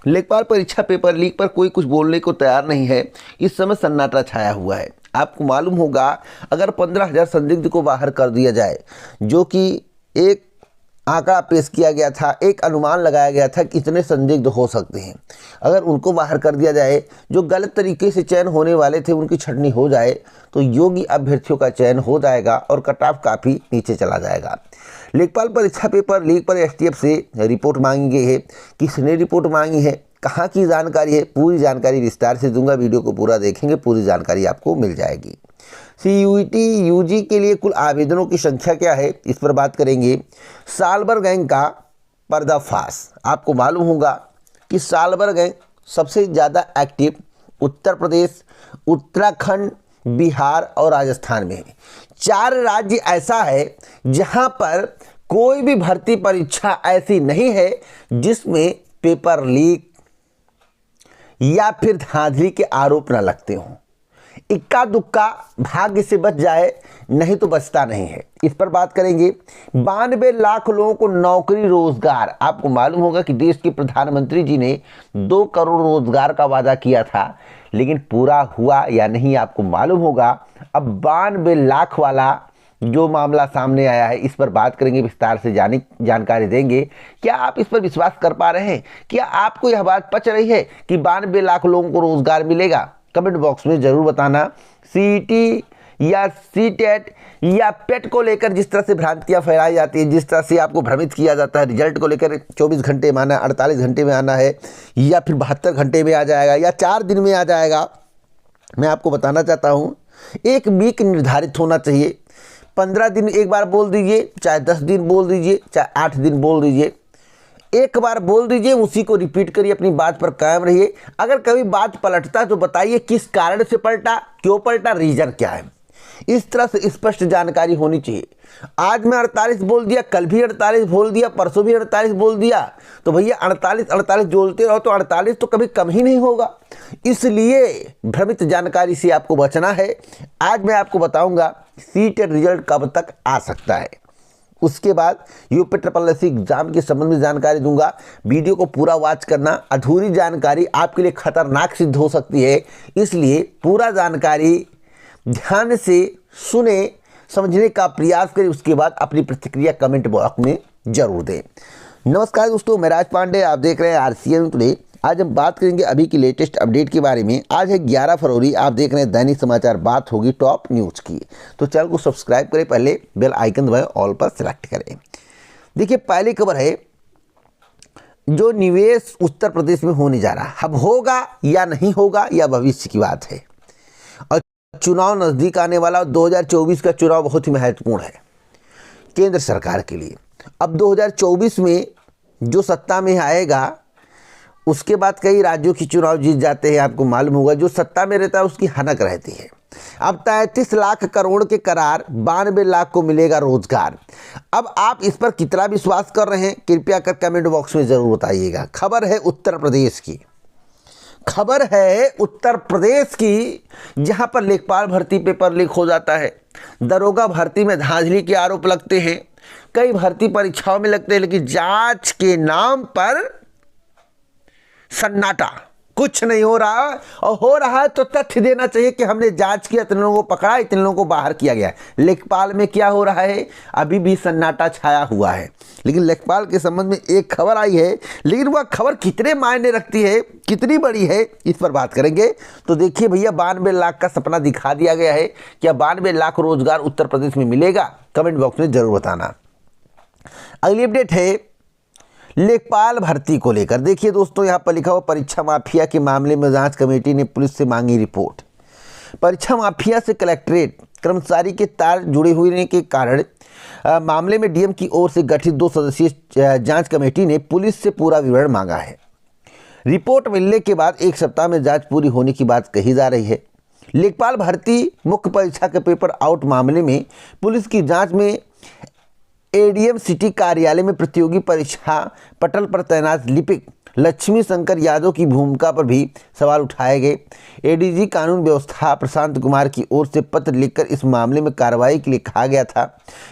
लेखपाल परीक्षा paper leak पर कोई कुछ बोलने को तैयार नहीं है। इस समय सन्नाटा छाया हुआ है। आपको मालूम होगा, अगर 15,000 संदिग्ध को बाहर कर दिया जाए, जो कि एक आंकड़ा पेश किया गया था, एक अनुमान लगाया गया था कि इतने संदिग्ध हो सकते हैं, अगर उनको बाहर कर दिया जाए, जो गलत तरीके से चयन होने वाले थे उनकी छटनी हो जाए, तो योग्य अभ्यर्थियों का चयन हो जाएगा और कट ऑफ काफ़ी नीचे चला जाएगा। लेखपाल परीक्षा पेपर लीक पर एसटीएफ से रिपोर्ट मांगी गई है। किसने रिपोर्ट मांगी है, कहाँ की जानकारी है, पूरी जानकारी विस्तार से दूंगा। वीडियो को पूरा देखेंगे, पूरी जानकारी आपको मिल जाएगी। CUET UG के लिए कुल आवेदनों की संख्या क्या है, इस पर बात करेंगे। सालभर गैंग का पर्दाफाश। आपको मालूम होगा कि सालभर गैंग सबसे ज़्यादा एक्टिव उत्तर प्रदेश, उत्तराखंड, बिहार और राजस्थान में है। 4 राज्य ऐसा है जहां पर कोई भी भर्ती परीक्षा ऐसी नहीं है जिसमें पेपर लीक या फिर धांधली के आरोप न लगते हों। इक्का दुक्का भाग्य से बच जाए, नहीं तो बचता नहीं है। इस पर बात करेंगे। 92 लाख लोगों को नौकरी रोजगार। आपको मालूम होगा कि देश के प्रधानमंत्री जी ने 2 करोड़ रोजगार का वादा किया था, लेकिन पूरा हुआ या नहीं आपको मालूम होगा। अब 92 लाख वाला जो मामला सामने आया है, इस पर बात करेंगे, विस्तार से जानकारी देंगे। क्या आप इस पर विश्वास कर पा रहे हैं? क्या आपको यह बात पच रही है कि 92 लाख लोगों को रोजगार मिलेगा? कमेंट बॉक्स में जरूर बताना। CET या CTET या पेट को लेकर जिस तरह से भ्रांतियां फैलाई जाती है, जिस तरह से आपको भ्रमित किया जाता है, रिजल्ट को लेकर 24 घंटे में आना, 48 घंटे में आना है, या फिर 72 घंटे में आ जाएगा, या 4 दिन में आ जाएगा, मैं आपको बताना चाहता हूँ एक वीक निर्धारित होना चाहिए। 15 दिन एक बार बोल दीजिए, चाहे 10 दिन बोल दीजिए, चाहे 8 दिन बोल दीजिए, एक बार बोल दीजिए, उसी को रिपीट करिए, अपनी बात पर कायम रहिए। अगर कभी बात पलटता है तो बताइए किस कारण से पलटा, क्यों पलटा, रीजन क्या है। इस तरह से स्पष्ट जानकारी होनी चाहिए। आज मैं 48 बोल दिया, कल भी 48 बोल दिया, परसों भी 48 बोल दिया, तो भैया 48 जोड़ते रहो तो 48 तो कभी कम ही नहीं होगा। इसलिए भ्रमित जानकारी से आपको बचना है। आज मैं आपको बताऊंगा CTET रिजल्ट कब तक आ सकता है, उसके बाद UPSSC एग्जाम के संबंध में जानकारी दूंगा। वीडियो को पूरा वॉच करना। अधूरी जानकारी आपके लिए खतरनाक सिद्ध हो सकती है, इसलिए पूरा जानकारी ध्यान से सुने, समझने का प्रयास करें, उसके बाद अपनी प्रतिक्रिया कमेंट बॉक्स में जरूर दें। नमस्कार दोस्तों, मैं राज पांडे, आप देख रहे हैं RCN टुडे। आज हम बात करेंगे अभी की लेटेस्ट अपडेट के बारे में। आज है 11 फरवरी, आप देख रहे हैं दैनिक समाचार। बात होगी टॉप न्यूज़ की, तो चैनल को सब्सक्राइब करें, पहले बेल आइकन दबाएं, ऑल पर सेलेक्ट करें। देखिए, पहली खबर है, जो निवेश उत्तर प्रदेश में होने जा रहा है, अब होगा या नहीं होगा या भविष्य की बात है। और चुनाव नज़दीक आने वाला, 2024 का चुनाव बहुत ही महत्वपूर्ण है केंद्र सरकार के लिए। अब 2024 में जो सत्ता में आएगा, उसके बाद कई राज्यों की चुनाव जीत जाते हैं। आपको मालूम होगा, जो सत्ता में रहता है उसकी हनक रहती है। अब 33 लाख करोड़ के करार, 92 लाख को मिलेगा रोजगार। अब आप इस पर कितना विश्वास कर रहे हैं, कृपया कर कमेंट बॉक्स में जरूर बताइएगा। खबर है उत्तर प्रदेश की, खबर है उत्तर प्रदेश की, जहां पर लेखपाल भर्ती पेपर लीक हो जाता है, दरोगा भर्ती में धांधली के आरोप लगते हैं, कई भर्ती परीक्षाओं में लगते हैं, लेकिन जांच के नाम पर सन्नाटा, कुछ नहीं हो रहा। और हो रहा है तो तथ्य देना चाहिए कि हमने जांच किया, इतने लोगों को पकड़ा, इतने लोगों को बाहर किया गया। लेखपाल में क्या हो रहा है, अभी भी सन्नाटा छाया हुआ है। लेकिन लेखपाल के संबंध में एक खबर आई है, लेकिन वह खबर कितने मायने रखती है, कितनी बड़ी है, इस पर बात करेंगे। तो देखिए भैया, 92 लाख का सपना दिखा दिया गया है। क्या 92 लाख रोजगार उत्तर प्रदेश में मिलेगा? कमेंट बॉक्स में जरूर बताना। अगली अपडेट है लेखपाल भर्ती को लेकर। देखिए दोस्तों, यहाँ पर लिखा हुआ, परीक्षा माफिया के मामले में जांच कमेटी ने पुलिस से मांगी रिपोर्ट। परीक्षा माफिया से कलेक्ट्रेट कर्मचारी के तार जुड़े हुए के कारण मामले में डीएम की ओर से गठित 2 सदस्यीय जांच कमेटी ने पुलिस से पूरा विवरण मांगा है। रिपोर्ट मिलने के बाद 1 सप्ताह में जांच पूरी होने की बात कही जा रही है। लेखपाल भर्ती मुख्य परीक्षा के पेपर आउट मामले में पुलिस की जाँच में ADM सिटी कार्यालय में प्रतियोगी परीक्षा पटल पर तैनात लिपिक लक्ष्मी शंकर यादव की भूमिका पर भी सवाल उठाए गए। एडीजी कानून व्यवस्था प्रशांत कुमार की ओर से पत्र लिखकर इस मामले में कार्रवाई के लिए कहा गया था।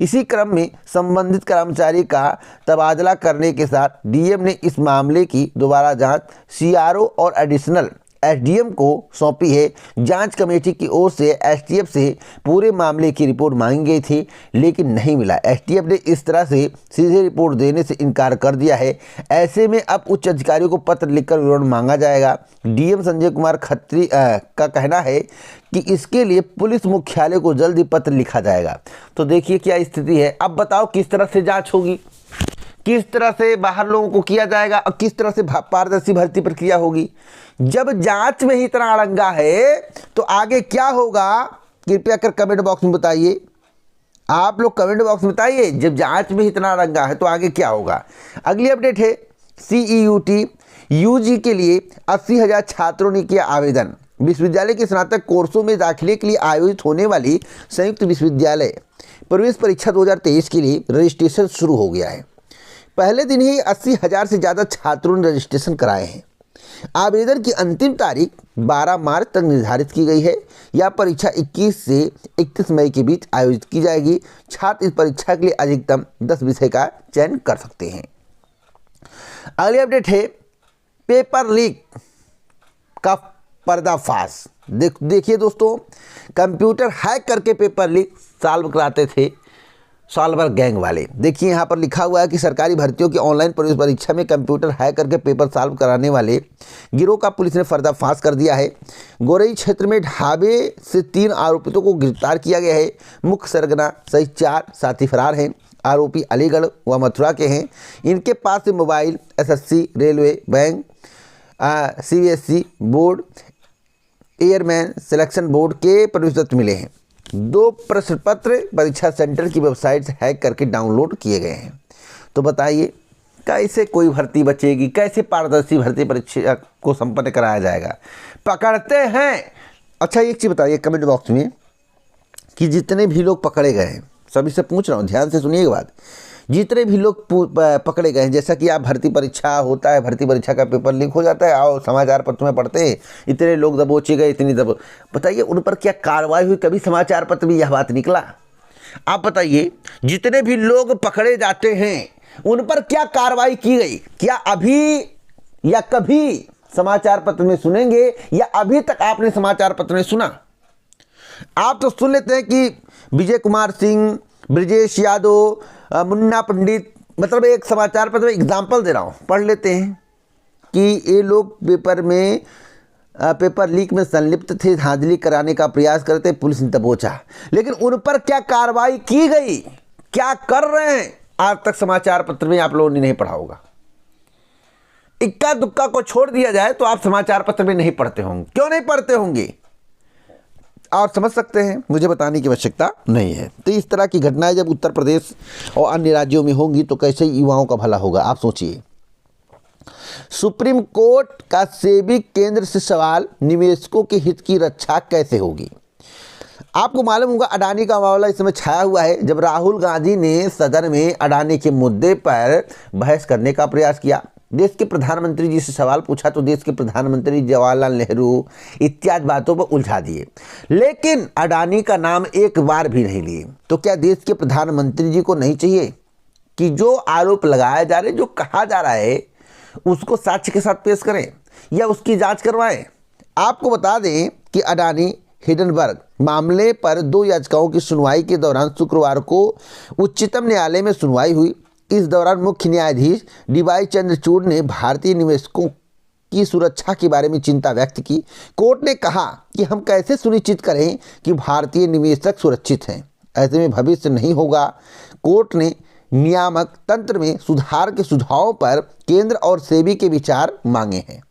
इसी क्रम में संबंधित कर्मचारी का तबादला करने के साथ डीएम ने इस मामले की दोबारा जांच सीआरओ और एडिशनल एसडीएम को सौंपी है। जांच कमेटी की ओर से एसटीएफ से पूरे मामले की रिपोर्ट मांगी गई थी, लेकिन नहीं मिला। एसटीएफ ने इस तरह से सीधे रिपोर्ट देने से इनकार कर दिया है। ऐसे में अब उच्च अधिकारियों को पत्र लिखकर विवरण मांगा जाएगा। डीएम संजय कुमार खत्री का कहना है कि इसके लिए पुलिस मुख्यालय को जल्द ही पत्र लिखा जाएगा। तो देखिए क्या स्थिति है। अब बताओ किस तरह से जाँच होगी, किस तरह से बाहर लोगों को किया जाएगा और किस तरह से पारदर्शी भर्ती प्रक्रिया होगी। जब जांच में ही इतना अड़ंगा है तो आगे क्या होगा, कृपया कर कमेंट बॉक्स में बताइए। आप लोग कमेंट बॉक्स में बताइए, जब जांच में ही इतना अड़ंगा है तो आगे क्या होगा। अगली अपडेट है CEUT यूजी के लिए 80,000 छात्रों ने किया आवेदन। विश्वविद्यालय के स्नातक कोर्सों में दाखिले के लिए आयोजित होने वाली संयुक्त विश्वविद्यालय प्रवेश परीक्षा 2023 के लिए रजिस्ट्रेशन शुरू हो गया है। पहले दिन ही 80,000 से ज़्यादा छात्रों ने रजिस्ट्रेशन कराए हैं। आवेदन की अंतिम तारीख 12 मार्च तक निर्धारित की गई है। यह परीक्षा 21 से 31 मई के बीच आयोजित की जाएगी। छात्र इस परीक्षा के लिए अधिकतम 10 विषय का चयन कर सकते हैं। अगली अपडेट है पेपर लीक का पर्दाफाश। देखिए दोस्तों, कंप्यूटर हैक करके पेपर लीक सॉल्व कराते थे सॉल्वर गैंग वाले। देखिए यहाँ पर लिखा हुआ है कि सरकारी भर्तियों की ऑनलाइन प्रवेश परीक्षा में कंप्यूटर हैक करके पेपर सॉल्व कराने वाले गिरोह का पुलिस ने पर्दाफाश कर दिया है। गोरई क्षेत्र में ढाबे से 3 आरोपितों को गिरफ्तार किया गया है। मुख्य सरगना सहित 4 साथी फरार हैं। आरोपी अलीगढ़ व मथुरा के हैं। इनके पास से mobile, SSC, railway, bank, CBSE board, airman selection board के प्रवेश पत्र मिले हैं। 2 प्रश्न पत्र परीक्षा सेंटर की वेबसाइट से हैक करके डाउनलोड किए गए हैं। तो बताइए कैसे कोई भर्ती बचेगी, कैसे पारदर्शी भर्ती परीक्षा को संपन्न कराया जाएगा। पकड़ते हैं। अच्छा एक चीज़ बताइए कमेंट बॉक्स में कि जितने भी लोग पकड़े गए हैं, सभी से पूछ रहा हूँ, ध्यान से सुनिएगा बात। जितने भी लोग पकड़े गए हैं, जैसा कि आप भर्ती परीक्षा होता है, भर्ती परीक्षा का पेपर लीक हो जाता है, आओ समाचार पत्र में पढ़ते हैं इतने लोग दबोचे गए, इतनी बताइए उन पर क्या कार्रवाई हुई। कभी समाचार पत्र में यह बात निकला? आप बताइए जितने भी लोग पकड़े जाते हैं उन पर क्या कार्रवाई की गई? क्या अभी या कभी समाचार पत्र में सुनेंगे या अभी तक आपने समाचार पत्र में सुना? आप तो सुन लेते हैं कि विजय कुमार सिंह, ब्रजेश यादव, मुन्ना पंडित, मतलब एक समाचार पत्र में एग्जाम्पल दे रहा हूँ, पढ़ लेते हैं कि ये लोग पेपर लीक में संलिप्त थे, धांधली कराने का प्रयास करते, पुलिस ने दबोचा। लेकिन उन पर क्या कार्रवाई की गई, क्या कर रहे हैं, आज तक समाचार पत्र में आप लोगों ने नहीं पढ़ा होगा। इक्का दुक्का को छोड़ दिया जाए तो आप समाचार पत्र में नहीं पढ़ते होंगे। क्यों नहीं पढ़ते होंगे आप समझ सकते हैं, मुझे बताने की आवश्यकता नहीं है। तो इस तरह की घटनाएं जब उत्तर प्रदेश और अन्य राज्यों में होंगी तो कैसे युवाओं का भला होगा, आप सोचिए। सुप्रीम कोर्ट का सेबी केंद्र से सवाल, निवेशकों के हित की रक्षा कैसे होगी। आपको मालूम होगा अडानी का मामला इस समय छाया हुआ है। जब राहुल गांधी ने सदन में अडानी के मुद्दे पर बहस करने का प्रयास किया, देश के प्रधानमंत्री जी से सवाल पूछा तो देश के प्रधानमंत्री जवाहरलाल नेहरू इत्यादि बातों पर उलझा दिए, लेकिन अडानी का नाम एक बार भी नहीं लिए। तो क्या देश के प्रधानमंत्री जी को नहीं चाहिए कि जो आरोप लगाया जा रहे, जो कहा जा रहा है, उसको साक्ष्य के साथ पेश करें या उसकी जांच करवाएं। आपको बता दें कि अडानी हिंडनबर्ग मामले पर 2 याचिकाओं की सुनवाई के दौरान शुक्रवार को उच्चतम न्यायालय में सुनवाई हुई। इस दौरान मुख्य न्यायाधीश DY चंद्रचूड़ ने भारतीय निवेशकों की सुरक्षा के बारे में चिंता व्यक्त की। कोर्ट ने कहा कि हम कैसे सुनिश्चित करें कि भारतीय निवेशक सुरक्षित हैं, ऐसे में भविष्य नहीं होगा। कोर्ट ने नियामक तंत्र में सुधार के सुझावों पर केंद्र और सेबी के विचार मांगे हैं।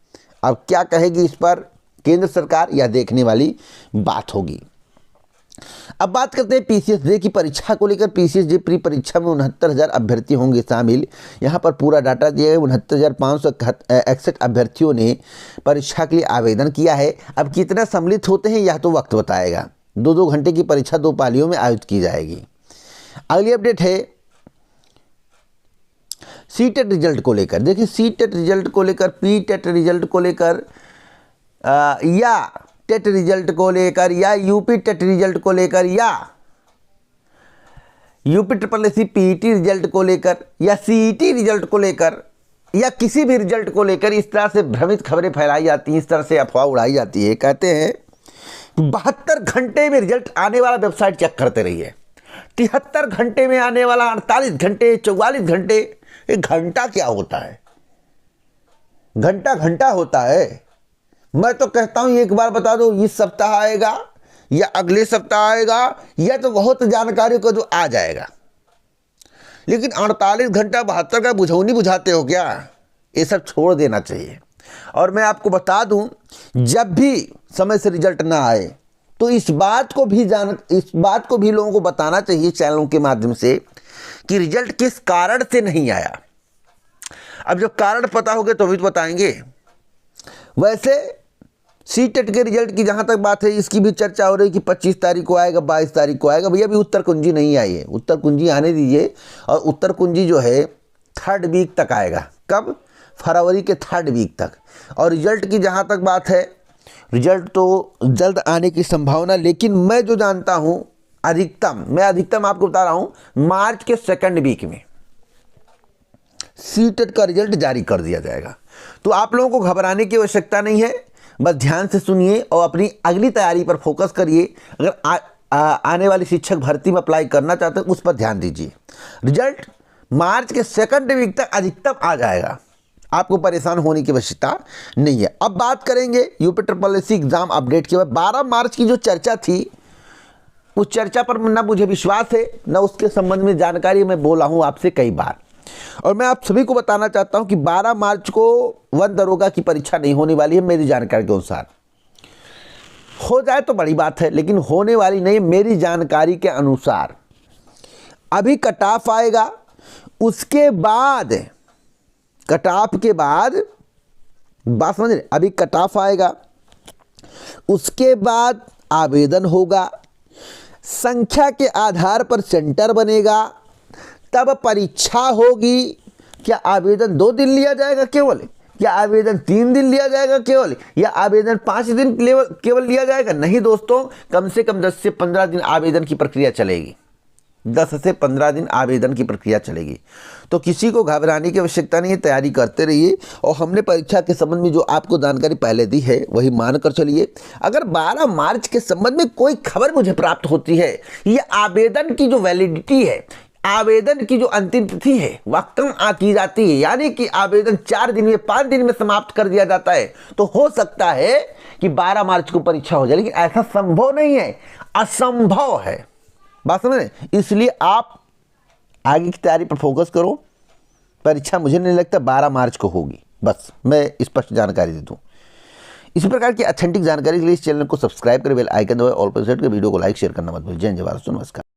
अब क्या कहेगी इस पर केंद्र सरकार, यह देखने वाली बात होगी। अब बात करते हैं PCS जे की परीक्षा को लेकर। PCS जे प्री परीक्षा में 69,000 अभ्यर्थी होंगे शामिल। यहाँ पर पूरा डाटा दिया है। 69,561 अभ्यर्थियों ने परीक्षा के लिए आवेदन किया है। अब कितना सम्मिलित होते हैं यह तो वक्त बताएगा। 2-2 घंटे की परीक्षा 2 पालियों में आयोजित की जाएगी। अगली अपडेट है सीटेट रिजल्ट को लेकर, देखिए सीटेट रिजल्ट को लेकर, पी टेट रिजल्ट को लेकर या टेट रिजल्ट को लेकर या यूपी टेट रिजल्ट को लेकर या UP triple SC PET result को लेकर या सीईटी रिजल्ट को लेकर या किसी भी रिजल्ट को लेकर इस तरह से भ्रमित खबरें फैलाई जाती हैं, इस तरह से अफवाह उड़ाई जाती है। कहते हैं 72 घंटे में रिजल्ट आने वाला वेबसाइट चेक करते रहिए, 73 घंटे में आने वाला, 48 घंटे, 44 घंटे। एक घंटा क्या होता है? घंटा होता है। मैं तो कहता हूं एक बार बता दो, इस सप्ताह आएगा या अगले सप्ताह आएगा या तो बहुत जानकारी को जो आ जाएगा, लेकिन 48 घंटा 72 का बुझौनी बुझाते हो क्या? ये सब छोड़ देना चाहिए। और मैं आपको बता दूं, जब भी समय से रिजल्ट ना आए तो इस बात को भी लोगों को बताना चाहिए चैनलों के माध्यम से कि रिजल्ट किस कारण से नहीं आया। अब जब कारण पता होगा तो भी तो बताएंगे। वैसे सीटेट के रिजल्ट की जहाँ तक बात है, इसकी भी चर्चा हो रही कि 25 तारीख को आएगा, 22 तारीख को आएगा। भैया अभी उत्तर कुंजी नहीं आई है, उत्तर कुंजी आने दीजिए। और उत्तर कुंजी जो है 3rd वीक तक आएगा। कब? फरवरी के 3rd वीक तक। और रिजल्ट की जहाँ तक बात है, रिजल्ट तो जल्द आने की संभावना, लेकिन मैं जो जानता हूँ अधिकतम आपको बता रहा हूँ, मार्च के 2nd वीक में सीटेट का रिजल्ट जारी कर दिया जाएगा। तो आप लोगों को घबराने की आवश्यकता नहीं है, बस ध्यान से सुनिए और अपनी अगली तैयारी पर फोकस करिए। अगर आने वाली शिक्षक भर्ती में अप्लाई करना चाहते हैं उस पर ध्यान दीजिए। रिजल्ट मार्च के 2nd वीक तक अधिकतम आ जाएगा, आपको परेशान होने की आवश्यकता नहीं है। अब बात करेंगे UP triple SC exam update के बाद। 12 मार्च की जो चर्चा थी, उस चर्चा पर ना मुझे विश्वास है, ना उसके संबंध में जानकारी मैं बोला हूँ आपसे कई बार। और मैं आप सभी को बताना चाहता हूं कि 12 मार्च को वन दरोगा की परीक्षा नहीं होने वाली है। मेरी जानकारी के अनुसार हो जाए तो बड़ी बात है, लेकिन होने वाली नहीं है। मेरी जानकारी के अनुसार अभी कट ऑफ आएगा, उसके बाद कट ऑफ के बाद बात समझ रहे, अभी कट ऑफ आएगा, उसके बाद आवेदन होगा, संख्या के आधार पर सेंटर बनेगा, तब परीक्षा होगी। क्या आवेदन 2 दिन लिया जाएगा केवल, या आवेदन 3 दिन लिया जाएगा केवल, या आवेदन 5 दिन केवल लिया जाएगा? नहीं दोस्तों, कम से कम 10 से 15 दिन आवेदन की प्रक्रिया चलेगी। 10 से 15 दिन आवेदन की प्रक्रिया चलेगी। तो किसी को घबराने की आवश्यकता नहीं है, तैयारी करते रहिए। और हमने परीक्षा के संबंध में जो आपको जानकारी पहले दी है वही मानकर चलिए। अगर 12 मार्च के संबंध में कोई खबर मुझे प्राप्त होती है, ये आवेदन की जो वैलिडिटी है, आवेदन की जो अंतिम तिथि है वह कम की जाती है, यानी कि आवेदन 4 दिन में 5 दिन में समाप्त कर दिया जाता है, तो हो सकता है कि 12 मार्च को परीक्षा हो जाए। लेकिन ऐसा संभव नहीं है, असंभव है। बात समझ रहे? इसलिए आप आगे की तैयारी पर फोकस करो। परीक्षा मुझे नहीं लगता 12 मार्च को होगी, बस मैं स्पष्ट जानकारी दे दूँ। इसी प्रकार की ऑथेंटिक जानकारी के लिए इस चैनल को सब्सक्राइब करें, बेल आइकन दबाएं, ऑल पर सेट कर वीडियो को लाइक शेयर करना मत भूलिए। जय जय भारत, नमस्कार।